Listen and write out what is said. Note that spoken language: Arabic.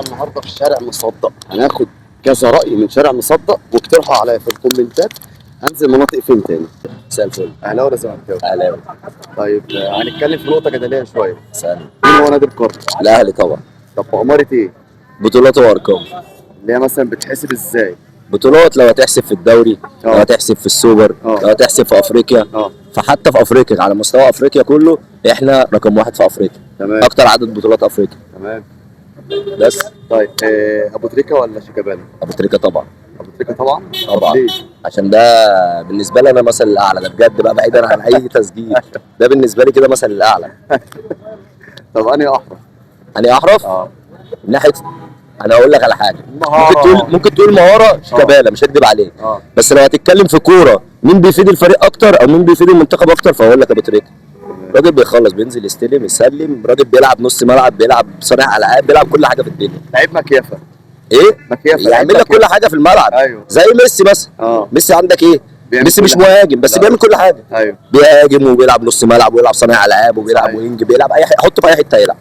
النهارده في شارع مصدق هناخد كذا رأي من شارع مصدق واقترحوا عليا في الكومنتات هنزل مناطق فين تاني. مساء الفل. اهلاوي ولا زملكاوي؟ اهلاوي. طيب هنتكلم في نقطة جدلية شوية. سألني. مين هو نادي القرن؟ الاهلي طبعا. طب بأمارة ايه؟ بطولات وارقام. اللي هي مثلا بتحسب ازاي؟ بطولات لو هتحسب في الدوري، لو هتحسب في السوبر، لو هتحسب في افريقيا، فحتى في افريقيا على مستوى افريقيا كله احنا رقم واحد في افريقيا. تمام. اكتر عدد بطولات افريقيا. تمام. بس. طيب ابو تريكة ولا شيكابالا؟ ابو تريكة طبعا. ابو تريكة طبعا؟ طبعا. ليه؟ عشان ده بالنسبه لي انا مثل الاعلى، ده بجد بقى بعيدا عن اي تسجيل. ده بالنسبه لي كده مثل الاعلى. طب انهي احرف؟ انا احرف؟ من ناحيه، انا اقول لك على حاجه، ممكن تقول مهاره شيكابالا، مش هكدب عليك. بس لو هتتكلم في كوره مين بيفيد الفريق اكتر او مين بيفيد المنتخب اكتر، فاقول لك ابو تريكة. راجل بيخلص، بينزل يستلم يسلم، راجل بيلعب نص ملعب، بيلعب صانع العاب، بيلعب كل حاجه في الدنيا. لعيب مكيفه. ايه؟ مكيفه. يعمل لك كل حاجه في الملعب. ايوه. زي ميسي مثلا. ميسي عندك ايه؟ ميسي مش مهاجم بس بيعمل كل حاجه. ايوه. بيهاجم وبيلعب نص ملعب وبيلعب صانع العاب وبيلعب وينج، بيلعب اي حته، يحطه في اي حته يلعب.